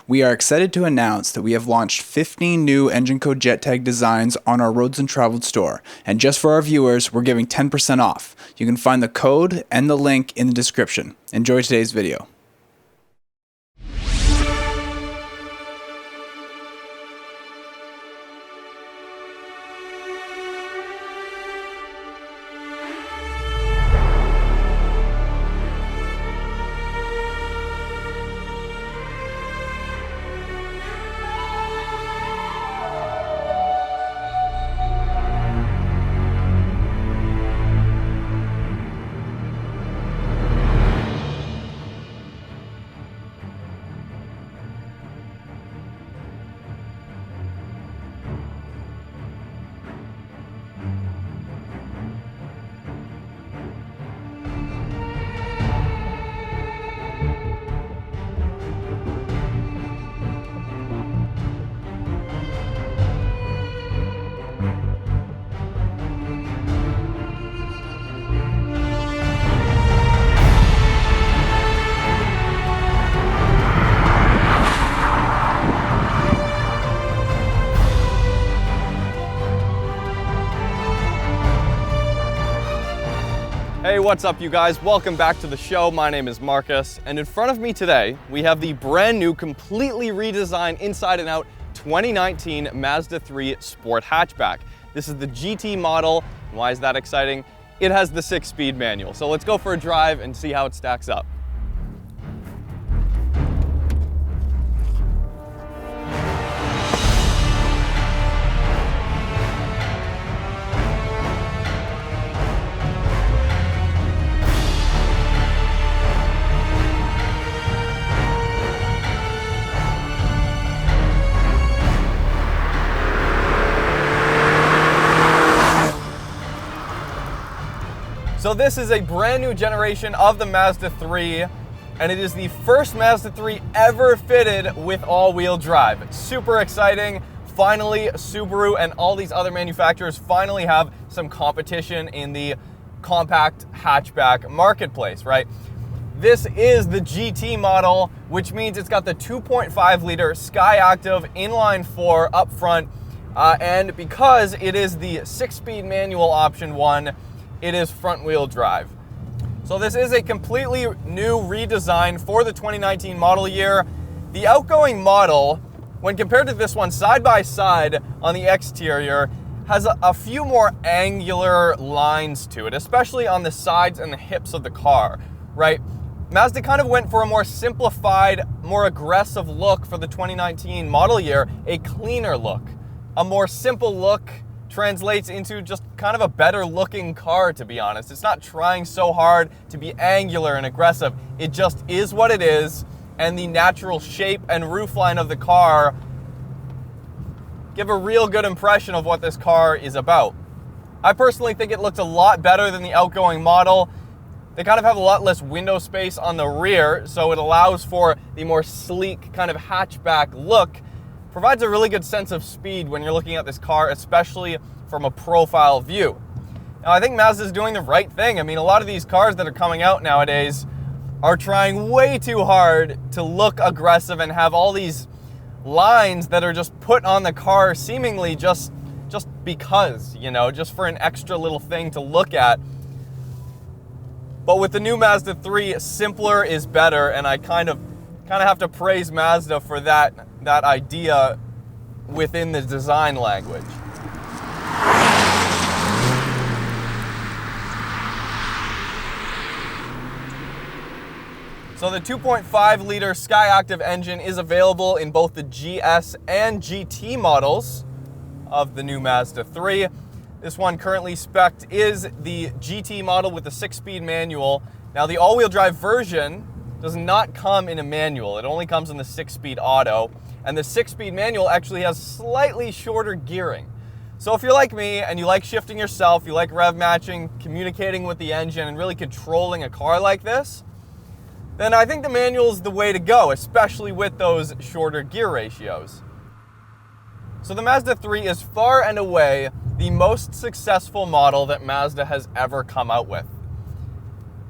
We are excited to announce that we have launched 15 new engine code jet tag designs on our Roads Untraveled store. And just for our viewers, we're giving 10% off. You can find the code and the link in the description. Enjoy today's video. Hey, what's up you guys? Welcome back to the show. My name is Marcus, and in front of me today, we have the brand new, completely redesigned inside and out 2019 Mazda 3 Sport Hatchback. This is the GT model. And why is that exciting? It has the 6-speed manual. So let's go for a drive and see how it stacks up. So this is a brand new generation of the Mazda 3, and it is the first Mazda 3 ever fitted with all-wheel drive. It's super exciting. Finally, Subaru and all these other manufacturers finally have some competition in the compact hatchback marketplace, right? This is the GT model, which means it's got the 2.5 liter SKYACTIV Inline 4 up front, and because it is the 6-speed manual option one, it is front-wheel drive. So this is a completely new redesign for the 2019 model year. The outgoing model, when compared to this one side by side on the exterior, has a few more angular lines to it, especially on the sides and the hips of the car, right? Mazda kind of went for a more simplified, more aggressive look for the 2019 model year, a cleaner look. A more simple look translates into just kind of a better looking car, to be honest. It's not trying so hard to be angular and aggressive. It just is what it is, and the natural shape and roofline of the car give a real good impression of what this car is about. I personally think it looks a lot better than the outgoing model. They kind of have a lot less window space on the rear, so it allows for the more sleek kind of hatchback look. Provides a really good sense of speed when you're looking at this car, especially from a profile view. Now, I think Mazda's doing the right thing. I mean, a lot of these cars that are coming out nowadays are trying way too hard to look aggressive and have all these lines that are just put on the car seemingly just because, you know, just for an extra little thing to look at. But with the new Mazda 3, simpler is better, and I kind of have to praise Mazda for that idea within the design language. So the 2.5 liter SKYACTIV engine is available in both the GS and GT models of the new Mazda 3. This one currently spec'd is the GT model with the 6-speed manual. Now the all-wheel drive version does not come in a manual. It only comes in the 6-speed auto. And the 6-speed manual actually has slightly shorter gearing. So if you're like me and you like shifting yourself, you like rev matching, communicating with the engine, and really controlling a car like this, then I think the manual is the way to go, especially with those shorter gear ratios. So the Mazda 3 is far and away the most successful model that Mazda has ever come out with.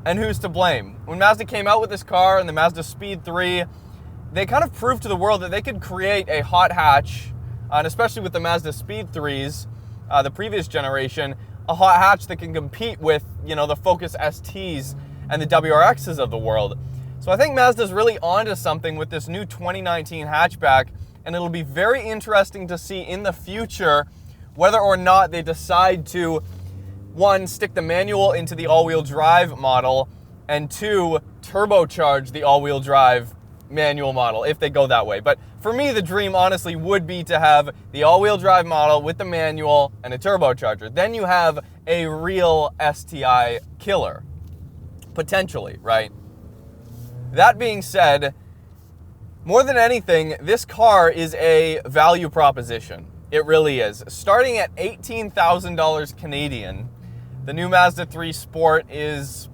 And who's to blame? When Mazda came out with this car and the Mazda Speed 3, they kind of proved to the world that they could create a hot hatch, and especially with the Mazda Speed 3s, the previous generation, a hot hatch that can compete with, the Focus STs and the WRXs of the world. So I think Mazda's really onto something with this new 2019 hatchback, and it'll be very interesting to see in the future whether or not they decide to, one, stick the manual into the all-wheel drive model, and two, turbocharge the all-wheel drive manual model, if they go that way. But for me, the dream honestly would be to have the all-wheel drive model with the manual and a turbocharger. Then you have a real STI killer, potentially, right? That being said, more than anything, this car is a value proposition. It really is. Starting at $18,000 Canadian, the new Mazda 3 Sport is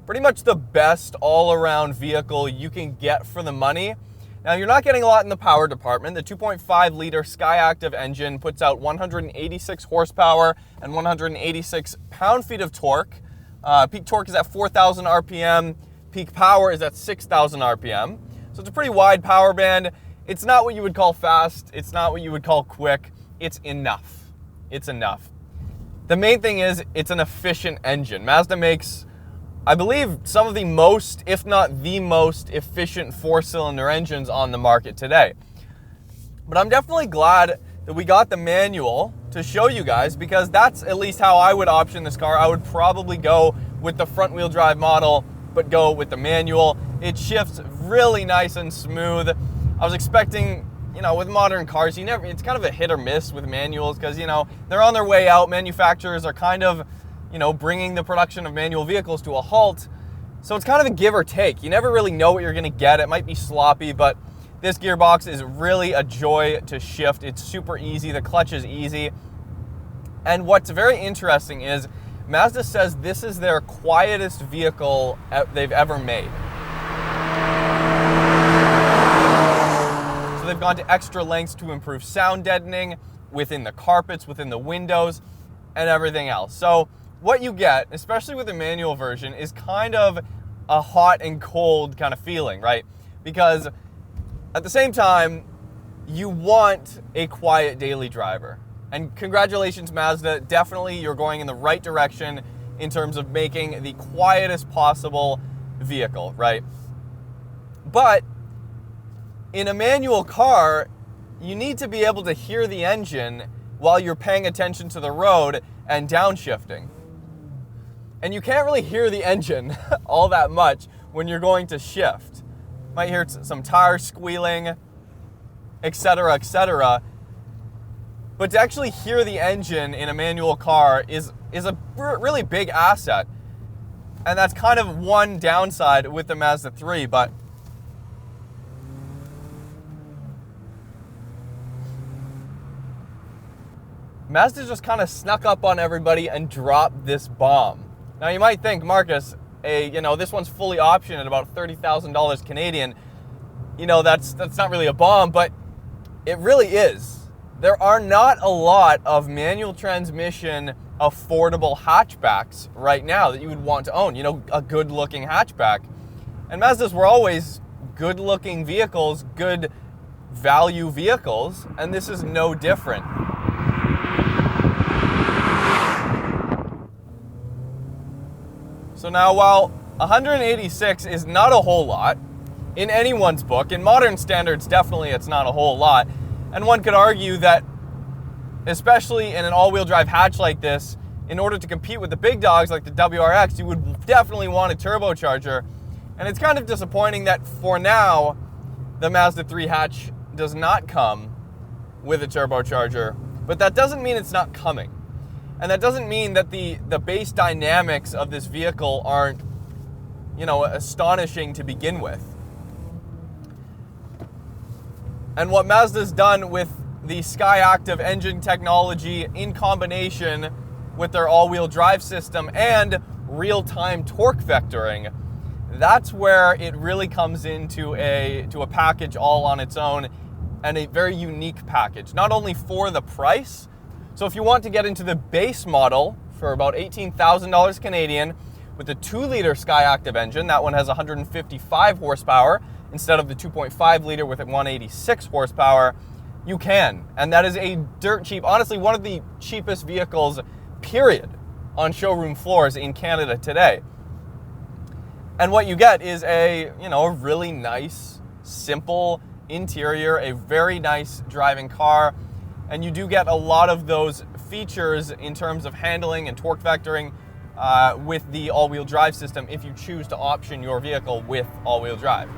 pretty much the best all-around vehicle you can get for the money. Now, you're not getting a lot in the power department. The 2.5-liter SKYACTIV engine puts out 186 horsepower and 186 pound-feet of torque. Peak torque is at 4,000 RPM. Peak power is at 6,000 RPM. So it's a pretty wide power band. It's not what you would call fast. It's not what you would call quick. It's enough. It's enough. The main thing is it's an efficient engine. Mazda makes, I believe, some of the most, if not the most efficient 4-cylinder engines on the market today. But I'm definitely glad that we got the manual to show you guys, because that's at least how I would option this car. I would probably go with the front-wheel drive model, but go with the manual. It shifts really nice and smooth. I was expecting, with modern cars, it's kind of a hit or miss with manuals, because, they're on their way out. Manufacturers are kind of, bringing the production of manual vehicles to a halt. So it's kind of a give or take. You never really know what you're gonna get. It might be sloppy, but this gearbox is really a joy to shift. It's super easy. The clutch is easy. And what's very interesting is Mazda says this is their quietest vehicle they've ever made. So they've gone to extra lengths to improve sound deadening within the carpets, within the windows, and everything else. So what you get, especially with the manual version, is kind of a hot and cold kind of feeling, right? Because at the same time, you want a quiet daily driver. And congratulations, Mazda. Definitely you're going in the right direction in terms of making the quietest possible vehicle, right? But in a manual car, you need to be able to hear the engine while you're paying attention to the road and downshifting. And you can't really hear the engine all that much when you're going to shift. Might hear some tires squealing, etc., etc. But to actually hear the engine in a manual car is a really big asset. And that's kind of one downside with the Mazda 3, but Mazda just kind of snuck up on everybody and dropped this bomb. Now you might think, Marcus, this one's fully optioned at about $30,000 Canadian. That's not really a bomb, but it really is. There are not a lot of manual transmission affordable hatchbacks right now that you would want to own, a good-looking hatchback. And Mazdas were always good-looking vehicles, good value vehicles, and this is no different. So now, while 186 is not a whole lot in anyone's book, in modern standards, definitely it's not a whole lot. And one could argue that, especially in an all-wheel drive hatch like this, in order to compete with the big dogs like the WRX, you would definitely want a turbocharger. And it's kind of disappointing that for now, the Mazda 3 hatch does not come with a turbocharger. But that doesn't mean it's not coming. And that doesn't mean that the base dynamics of this vehicle aren't, astonishing to begin with. And what Mazda's done with the SKYACTIV engine technology in combination with their all-wheel drive system and real-time torque vectoring, that's where it really comes into a package all on its own, and a very unique package, not only for the price. So if you want to get into the base model for about $18,000 Canadian with the 2-liter SKYACTIV engine, that one has 155 horsepower instead of the 2.5 liter with 186 horsepower, you can. And that is a dirt cheap, honestly, one of the cheapest vehicles, period, on showroom floors in Canada today. And what you get is a really nice, simple interior, a very nice driving car. And you do get a lot of those features in terms of handling and torque vectoring with the all-wheel drive system if you choose to option your vehicle with all-wheel drive.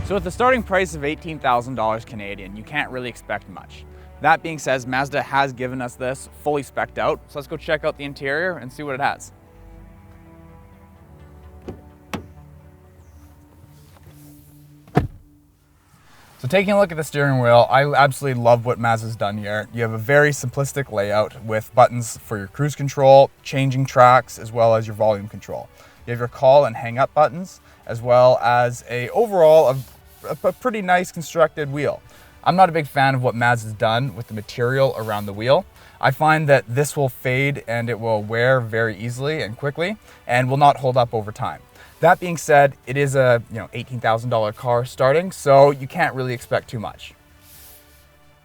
So with the starting price of $18,000 Canadian, you can't really expect much. That being said, Mazda has given us this fully spec'd out, so let's go check out the interior and see what it has. So taking a look at the steering wheel, I absolutely love what Mazda's done here. You have a very simplistic layout with buttons for your cruise control, changing tracks, as well as your volume control. You have your call and hang up buttons, as well as overall a pretty nice constructed wheel. I'm not a big fan of what Mazda's done with the material around the wheel. I find that this will fade and it will wear very easily and quickly and will not hold up over time. That being said, it is a $18,000 car starting, so you can't really expect too much.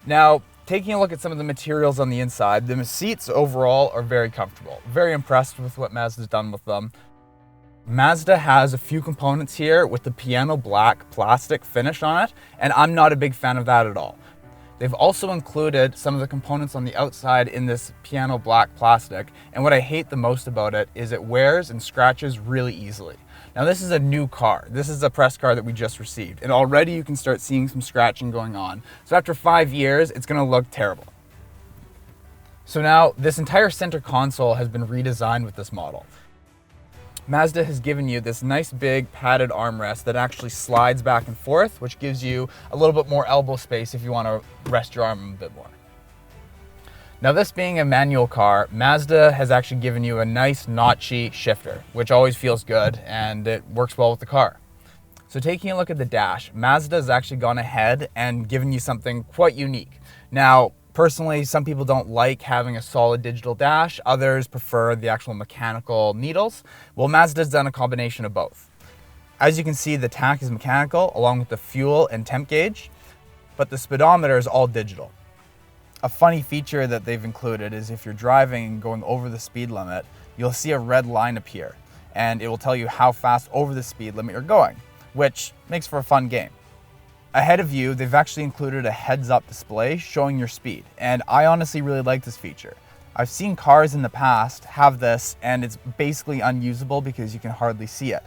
Now, taking a look at some of the materials on the inside, the seats overall are very comfortable. Very impressed with what Mazda's done with them. Mazda has a few components here with the piano black plastic finish on it, and I'm not a big fan of that at all. They've also included some of the components on the outside in this piano black plastic, and what I hate the most about it is it wears and scratches really easily. Now this is a new car. This is a press car that we just received, and already you can start seeing some scratching going on. So after 5 years, it's gonna look terrible. So now this entire center console has been redesigned with this model. Mazda has given you this nice big padded armrest that actually slides back and forth, which gives you a little bit more elbow space if you want to rest your arm a bit more. Now this being a manual car, Mazda has actually given you a nice notchy shifter, which always feels good and it works well with the car. So taking a look at the dash, Mazda has actually gone ahead and given you something quite unique. Now, personally, some people don't like having a solid digital dash. Others prefer the actual mechanical needles. Well, Mazda's done a combination of both. As you can see, the tach is mechanical along with the fuel and temp gauge, but the speedometer is all digital. A funny feature that they've included is if you're driving and going over the speed limit, you'll see a red line appear, and it will tell you how fast over the speed limit you're going, which makes for a fun game. Ahead of you, they've actually included a heads-up display showing your speed, and I honestly really like this feature. I've seen cars in the past have this, and it's basically unusable because you can hardly see it.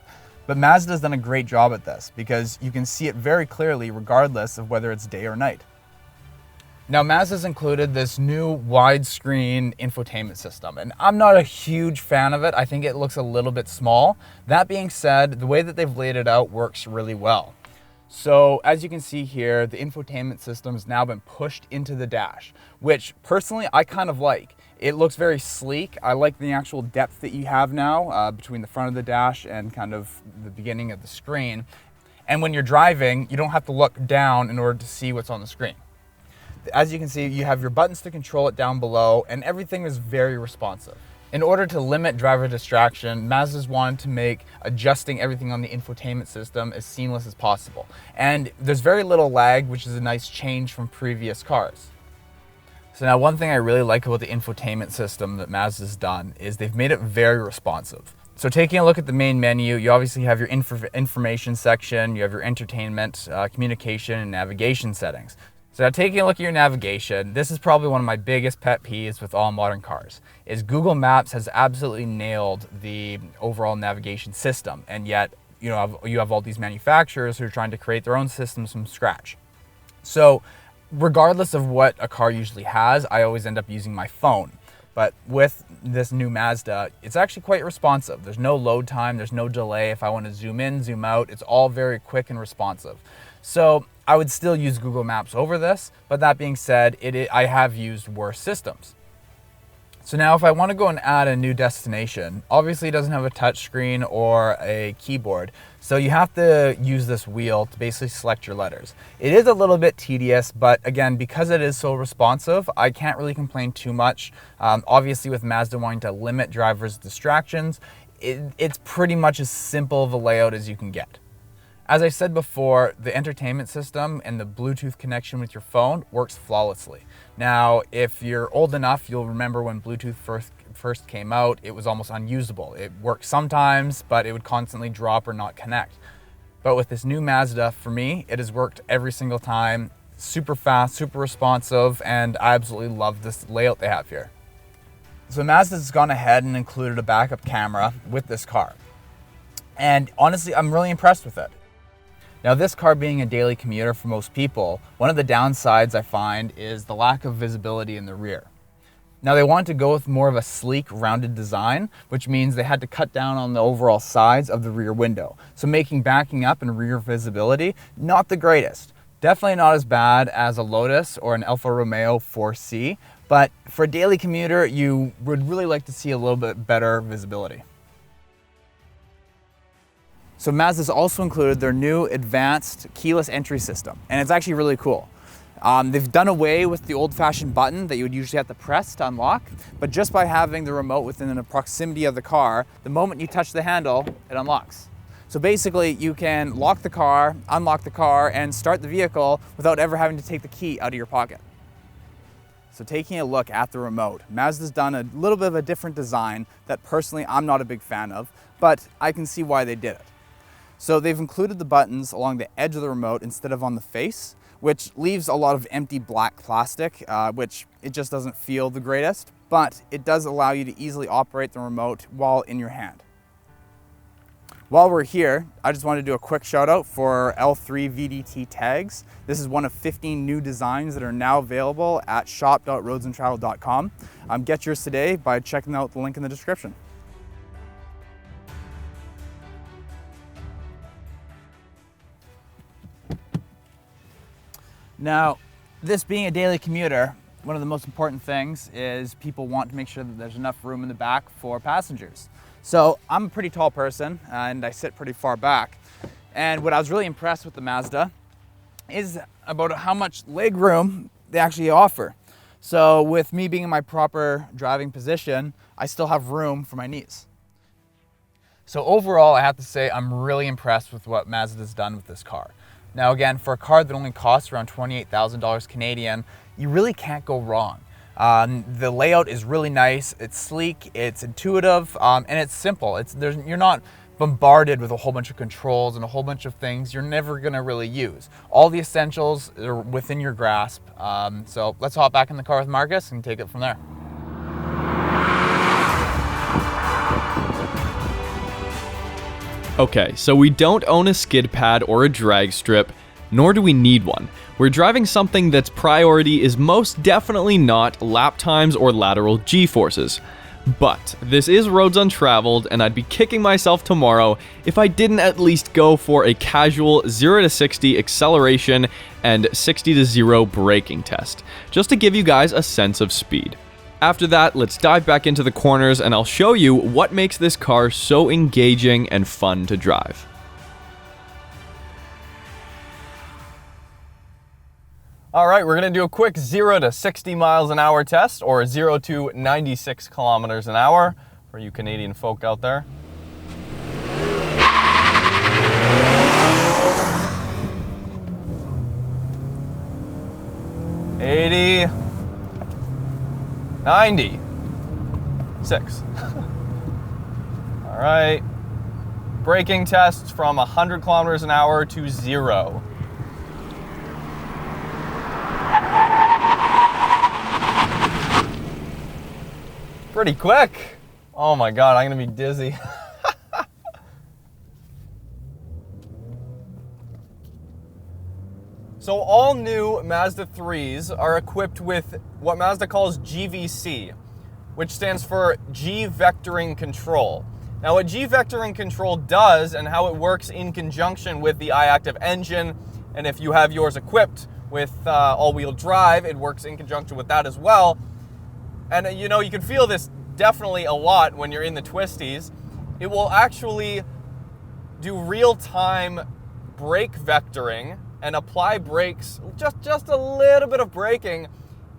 But Mazda's done a great job at this because you can see it very clearly regardless of whether it's day or night. Now, Mazda's included this new widescreen infotainment system, and I'm not a huge fan of it. I think it looks a little bit small. That being said, the way that they've laid it out works really well. So as you can see here, the infotainment system has now been pushed into the dash, which personally I kind of like. It looks very sleek. I like the actual depth that you have now between the front of the dash and kind of the beginning of the screen. And when you're driving, you don't have to look down in order to see what's on the screen. As you can see, you have your buttons to control it down below, and everything is very responsive. In order to limit driver distraction, Mazda's wanted to make adjusting everything on the infotainment system as seamless as possible. And there's very little lag, which is a nice change from previous cars. So now one thing I really like about the infotainment system that Mazda's done is they've made it very responsive. So taking a look at the main menu, you obviously have your information section, you have your entertainment, communication, and navigation settings. So now taking a look at your navigation, this is probably one of my biggest pet peeves with all modern cars, is Google Maps has absolutely nailed the overall navigation system, and yet you have all these manufacturers who are trying to create their own systems from scratch. So regardless of what a car usually has, I always end up using my phone. But with this new Mazda, it's actually quite responsive. There's no load time, there's no delay. If I want to zoom in, zoom out, it's all very quick and responsive. So I would still use Google Maps over this, but that being said, I have used worse systems. So now if I want to go and add a new destination, obviously it doesn't have a touch screen or a keyboard. So you have to use this wheel to basically select your letters. It is a little bit tedious, but again, because it is so responsive, I can't really complain too much. Obviously with Mazda wanting to limit drivers' distractions, it's pretty much as simple of a layout as you can get. As I said before, the entertainment system and the Bluetooth connection with your phone works flawlessly. Now, if you're old enough, you'll remember when Bluetooth first came out, it was almost unusable. It worked sometimes, but it would constantly drop or not connect. But with this new Mazda, for me, it has worked every single time. Super fast, super responsive, and I absolutely love this layout they have here. So Mazda's gone ahead and included a backup camera with this car. And honestly, I'm really impressed with it. Now, this car being a daily commuter for most people, one of the downsides I find is the lack of visibility in the rear. Now, they wanted to go with more of a sleek, rounded design, which means they had to cut down on the overall size of the rear window. So making backing up and rear visibility, not the greatest. Definitely not as bad as a Lotus or an Alfa Romeo 4C, but for a daily commuter, you would really like to see a little bit better visibility. So Mazda's also included their new advanced keyless entry system, and it's actually really cool. They've done away with the old-fashioned button that you would usually have to press to unlock, but just by having the remote within the proximity of the car, the moment you touch the handle, it unlocks. So basically, you can lock the car, unlock the car, and start the vehicle without ever having to take the key out of your pocket. So taking a look at the remote, Mazda's done a little bit of a different design that personally I'm not a big fan of, but I can see why they did it. So they've included the buttons along the edge of the remote instead of on the face, which leaves a lot of empty black plastic, which it just doesn't feel the greatest, but it does allow you to easily operate the remote while in your hand. While we're here, I just want to do a quick shout out for L3 VDT tags. This is one of 15 new designs that are now available at shop.roadsandtravel.com. Get yours today by checking out the link in the description. Now, this being a daily commuter, one of the most important things is people want to make sure that there's enough room in the back for passengers. So I'm a pretty tall person and I sit pretty far back. And what I was really impressed with the Mazda is about how much leg room they actually offer. So with me being in my proper driving position, I still have room for my knees. So overall, I have to say I'm really impressed with what Mazda's done with this car. Now again, for a car that only costs around $28,000 Canadian, you really can't go wrong. The layout is really nice, it's sleek, it's intuitive, and it's simple. You're not bombarded with a whole bunch of controls and a whole bunch of things you're never gonna really use. All the essentials are within your grasp. So let's hop back in the car with Marcus and take it from there. Okay, so we don't own a skid pad or a drag strip, nor do we need one. We're driving something that's priority is most definitely not lap times or lateral G-forces. But this is Roads Untraveled, and I'd be kicking myself tomorrow if I didn't at least go for a casual 0 to 60 acceleration and 60 to 0 braking test, just to give you guys a sense of speed. After that, let's dive back into the corners and I'll show you what makes this car so engaging and fun to drive. All right, we're gonna do a quick 0 to 60 miles an hour test, or 0 to 96 kilometers an hour for you Canadian folk out there. $80, 96. All right, braking tests from 100 kilometers an hour to 0. Pretty quick. Oh my God, I'm gonna be dizzy. So all new Mazda 3s are equipped with what Mazda calls GVC. which stands for G-vectoring control. Now what G-vectoring control does and how it works in conjunction with the iActive engine, and if you have yours equipped with all-wheel drive, it works in conjunction with that as well. And you know, you can feel this definitely a lot when you're in the twisties. It will actually do real-time brake vectoring and apply brakes, just a little bit of braking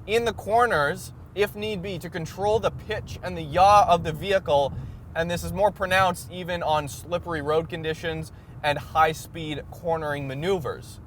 in the corners if need be, to control the pitch and the yaw of the vehicle. And this is more pronounced even on slippery road conditions and high-speed cornering maneuvers.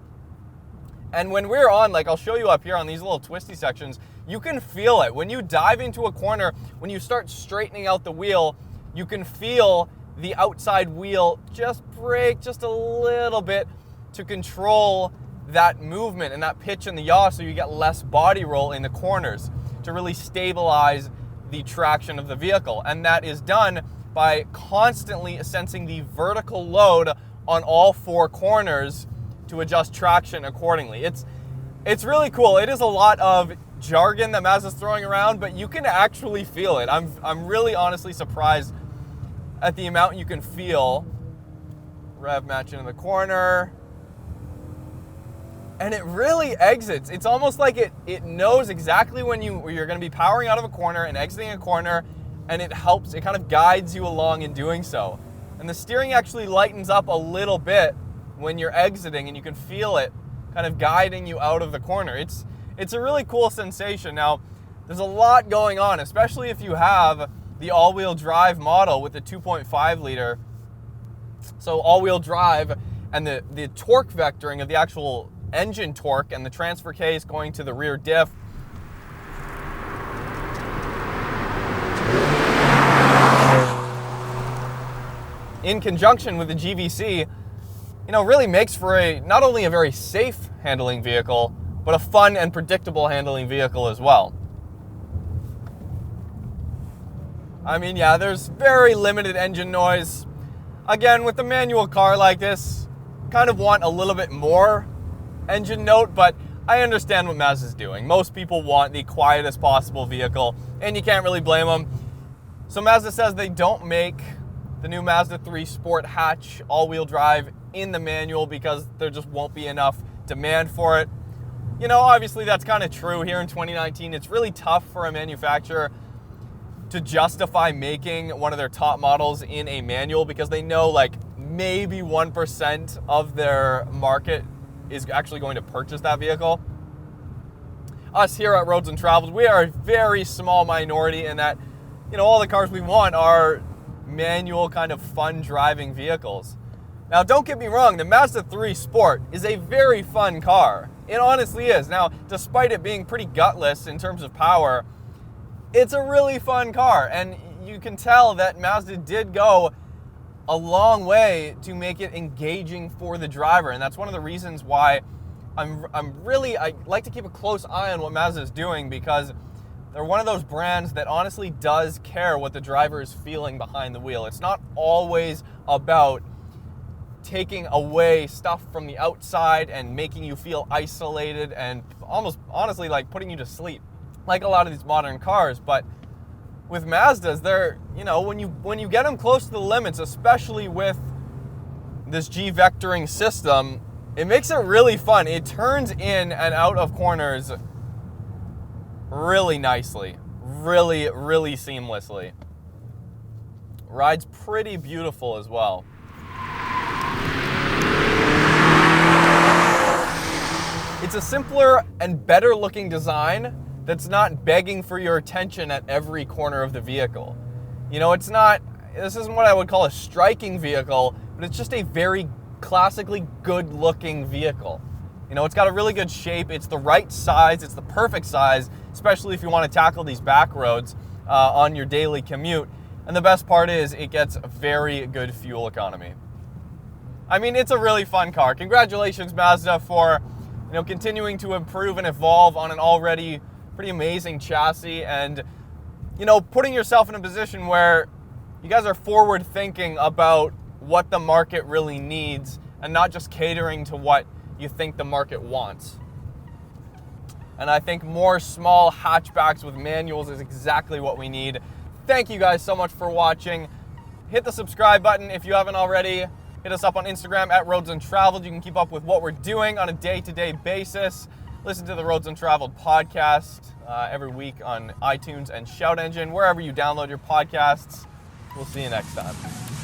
And when we're on, like I'll show you up here on these little twisty sections, you can feel it. When you dive into a corner, when you start straightening out the wheel, you can feel the outside wheel just brake just a little bit to control that movement and that pitch and the yaw, so you get less body roll in the corners to really stabilize the traction of the vehicle. And that is done by constantly sensing the vertical load on all four corners to adjust traction accordingly. It's really cool. It is a lot of jargon that Mazda's throwing around, but you can actually feel it. I'm really honestly surprised at the amount you can feel. Rev matching in the corner. And it really exits. It's almost like it knows exactly when you're going to be powering out of a corner and exiting a corner, and it kind of guides you along in doing so. And the steering actually lightens up a little bit when you're exiting, and you can feel it kind of guiding you out of the corner. It's a really cool sensation. Now, there's a lot going on, especially if you have the all-wheel drive model with the 2.5 liter. So all-wheel drive and the torque vectoring of the actual engine torque and the transfer case going to the rear diff. In conjunction with the GVC, you know, really makes for not only a very safe handling vehicle, but a fun and predictable handling vehicle as well. I mean, yeah, there's very limited engine noise. Again, with a manual car like this, kind of want a little bit more engine note, but I understand what Mazda's doing. Most people want the quietest possible vehicle, and you can't really blame them. So Mazda says they don't make the new Mazda 3 Sport Hatch all-wheel drive in the manual because there just won't be enough demand for it. You know, obviously that's kind of true here in 2019. It's really tough for a manufacturer to justify making one of their top models in a manual because they know like maybe 1% of their market is actually going to purchase that vehicle. Us here at Roads Untraveled, we are a very small minority in that, you know, all the cars we want are manual kind of fun driving vehicles. Now, don't get me wrong, the Mazda 3 Sport is a very fun car. It honestly is. Now, despite it being pretty gutless in terms of power, it's a really fun car, and you can tell that Mazda did go a long way to make it engaging for the driver, and that's one of the reasons why I like to keep a close eye on what Mazda is doing, because they're one of those brands that honestly does care what the driver is feeling behind the wheel. It's not always about taking away stuff from the outside and making you feel isolated and almost honestly like putting you to sleep, like a lot of these modern cars. But with Mazdas, they're, you know, when you get them close to the limits, especially with this G-vectoring system, it makes it really fun. It turns in and out of corners really nicely, really, really seamlessly. Rides pretty beautiful as well. It's a simpler and better looking design that's not begging for your attention at every corner of the vehicle. You know, this isn't what I would call a striking vehicle, but it's just a very classically good looking vehicle. You know, it's got a really good shape, it's the right size, it's the perfect size, especially if you want to tackle these back roads on your daily commute. And the best part is it gets a very good fuel economy. I mean, it's a really fun car. Congratulations, Mazda, for, you know, continuing to improve and evolve on an already pretty amazing chassis, and, you know, putting yourself in a position where you guys are forward thinking about what the market really needs and not just catering to what you think the market wants. and I think more small hatchbacks with manuals is exactly what we need. Thank you guys so much for watching. Hit the subscribe button if you haven't already. Hit us up on Instagram at Roads Untraveled. You can keep up with what we're doing on a day-to-day basis. Listen to the Roads Untraveled podcast every week on iTunes and Shout Engine, wherever you download your podcasts. We'll see you next time.